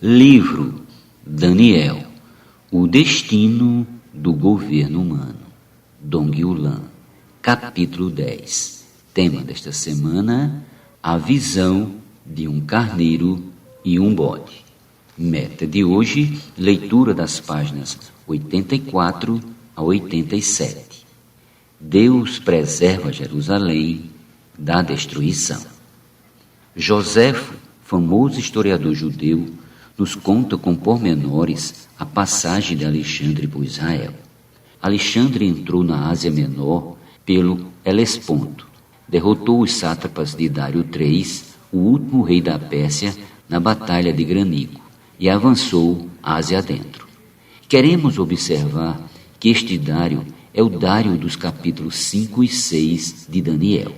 Livro Daniel, o destino do governo humano. Dong Yulan, capítulo 10. Tema desta semana: a visão de um carneiro e um bode. Meta de hoje: leitura das páginas 84 a 87. Deus preserva Jerusalém da destruição. Joséfo, famoso historiador judeu, nos conta com pormenores a passagem de Alexandre por Israel. Alexandre entrou na Ásia Menor pelo Helesponto, derrotou os sátrapas de Dário III, o último rei da Pérsia, na Batalha de Granico, e avançou Ásia adentro. Queremos observar que este Dário é o Dário dos capítulos 5 e 6 de Daniel.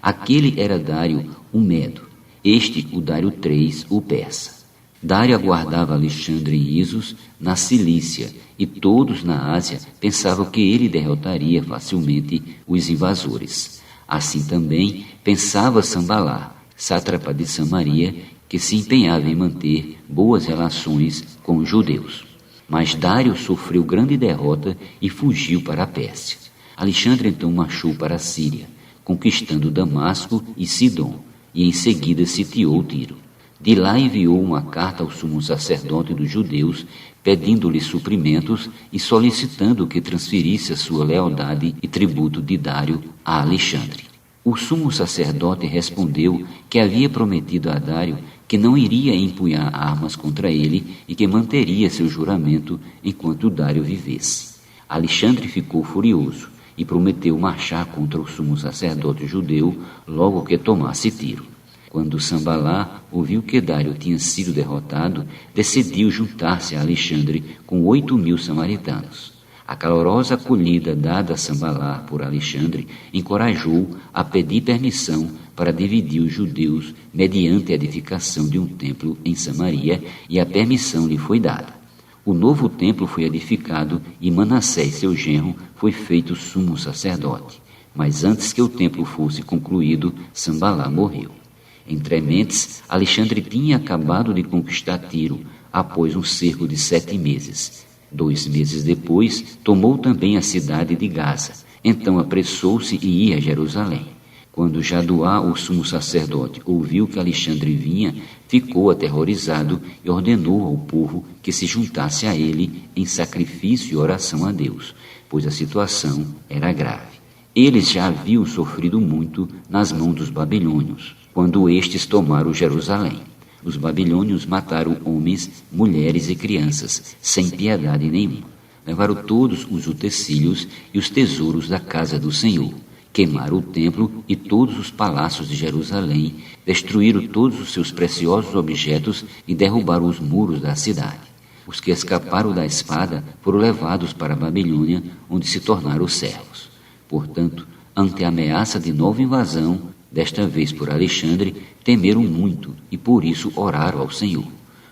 Aquele era Dário o Medo, este o Dário III, o persa. Dário aguardava Alexandre em Issos, na Cilícia, e todos na Ásia pensavam que ele derrotaria facilmente os invasores. Assim também pensava Sambalá, sátrapa de Samaria, que se empenhava em manter boas relações com os judeus. Mas Dário sofreu grande derrota e fugiu para a Pérsia. Alexandre então marchou para a Síria, conquistando Damasco e Sidom, e em seguida sitiou Tiro. De lá enviou uma carta ao sumo sacerdote dos judeus, pedindo-lhe suprimentos e solicitando que transferisse a sua lealdade e tributo de Dário a Alexandre. O sumo sacerdote respondeu que havia prometido a Dário que não iria empunhar armas contra ele e que manteria seu juramento enquanto Dário vivesse. Alexandre ficou furioso e prometeu marchar contra o sumo sacerdote judeu logo que tomasse Tiro. Quando Sambalá ouviu que Dário tinha sido derrotado, decidiu juntar-se a Alexandre com 8.000 samaritanos. A calorosa acolhida dada a Sambalá por Alexandre encorajou a pedir permissão para dividir os judeus mediante a edificação de um templo em Samaria, e a permissão lhe foi dada. O novo templo foi edificado e Manassés, seu genro, foi feito sumo sacerdote. Mas antes que o templo fosse concluído, Sambalá morreu. Entre mentes, Alexandre tinha acabado de conquistar Tiro, após um cerco de 7 meses. 2 meses depois, tomou também a cidade de Gaza. Então apressou-se e ia a Jerusalém. Quando Jaduá, o sumo sacerdote, ouviu que Alexandre vinha, ficou aterrorizado e ordenou ao povo que se juntasse a ele em sacrifício e oração a Deus, pois a situação era grave. Eles já haviam sofrido muito nas mãos dos babilônios, quando estes tomaram Jerusalém. Os babilônios mataram homens, mulheres e crianças, sem piedade nenhuma. Levaram todos os utensílios e os tesouros da casa do Senhor. Queimaram o templo e todos os palácios de Jerusalém, destruíram todos os seus preciosos objetos e derrubaram os muros da cidade. Os que escaparam da espada foram levados para a Babilônia, onde se tornaram servos. Portanto, ante a ameaça de nova invasão, desta vez por Alexandre, temeram muito e por isso oraram ao Senhor.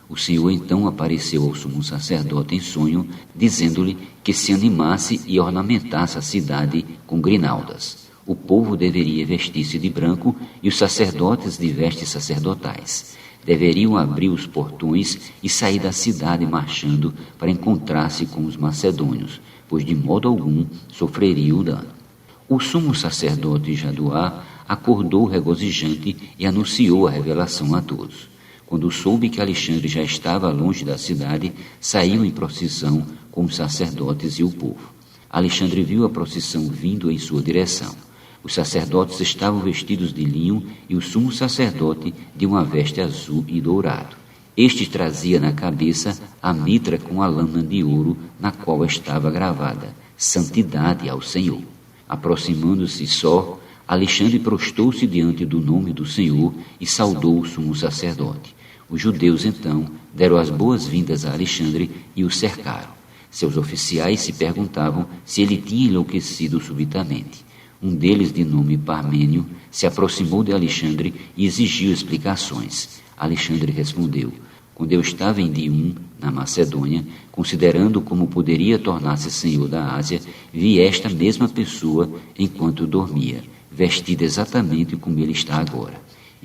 O Senhor então apareceu ao sumo sacerdote em sonho, dizendo-lhe que se animasse e ornamentasse a cidade com grinaldas. O povo deveria vestir-se de branco e os sacerdotes de vestes sacerdotais. Deveriam abrir os portões e sair da cidade marchando para encontrar-se com os macedônios, pois de modo algum sofreriam dano. O sumo sacerdote Jaduá acordou regozijante e anunciou a revelação a todos. Quando soube que Alexandre já estava longe da cidade, saiu em procissão com os sacerdotes e o povo. Alexandre viu a procissão vindo em sua direção. Os sacerdotes estavam vestidos de linho e o sumo sacerdote de uma veste azul e dourado. Este trazia na cabeça a mitra com a lâmina de ouro na qual estava gravada: Santidade ao Senhor. Aproximando-se só, Alexandre prostou-se diante do nome do Senhor e saudou o sumo sacerdote. Os judeus, então, deram as boas-vindas a Alexandre e o cercaram. Seus oficiais se perguntavam se ele tinha enlouquecido subitamente. Um deles, de nome Parmênio, se aproximou de Alexandre e exigiu explicações. Alexandre respondeu: quando eu estava em Dium, na Macedônia, considerando como poderia tornar-se senhor da Ásia, vi esta mesma pessoa enquanto dormia, vestida exatamente como ele está agora.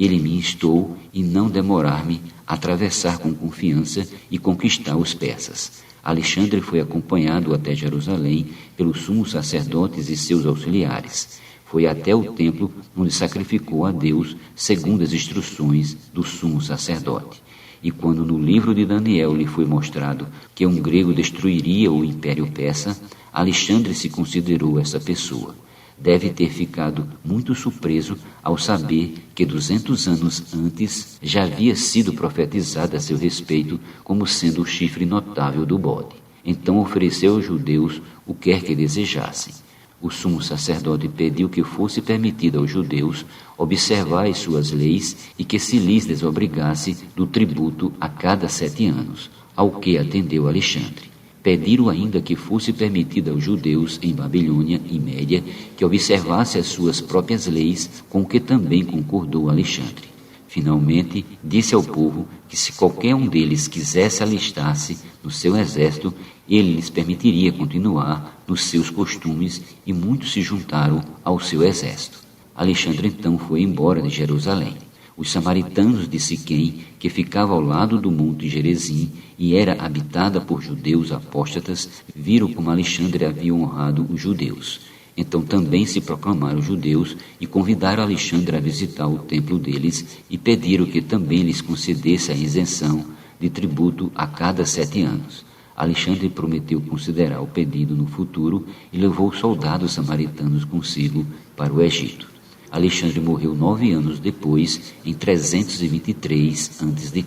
Ele me instou em não demorar-me a atravessar com confiança e conquistar os persas. Alexandre foi acompanhado até Jerusalém pelos sumos sacerdotes e seus auxiliares. Foi até o templo onde sacrificou a Deus segundo as instruções do sumo sacerdote. E quando no livro de Daniel lhe foi mostrado que um grego destruiria o império persa, Alexandre se considerou essa pessoa. Deve ter ficado muito surpreso ao saber que 200 anos antes já havia sido profetizado a seu respeito como sendo o chifre notável do bode. Então ofereceu aos judeus o que quer que desejassem. O sumo sacerdote pediu que fosse permitido aos judeus observar as suas leis e que se lhes desobrigasse do tributo a cada 7 anos, ao que atendeu Alexandre. Pediram ainda que fosse permitido aos judeus em Babilônia e Média que observasse as suas próprias leis, com o que também concordou Alexandre. Finalmente, disse ao povo que se qualquer um deles quisesse alistar-se no seu exército, ele lhes permitiria continuar nos seus costumes, e muitos se juntaram ao seu exército. Alexandre então foi embora de Jerusalém. Os samaritanos de Siquém, que ficava ao lado do monte Gerizim e era habitada por judeus apóstatas, viram como Alexandre havia honrado os judeus. Então também se proclamaram judeus e convidaram Alexandre a visitar o templo deles e pediram que também lhes concedesse a isenção de tributo a cada 7 anos. Alexandre prometeu considerar o pedido no futuro e levou soldados samaritanos consigo para o Egito. Alexandre morreu 9 anos depois, em 323 a.C.,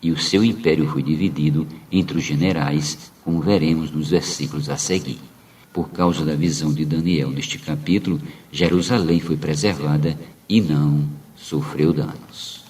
e o seu império foi dividido entre os generais, como veremos nos versículos a seguir. Por causa da visão de Daniel neste capítulo, Jerusalém foi preservada e não sofreu danos.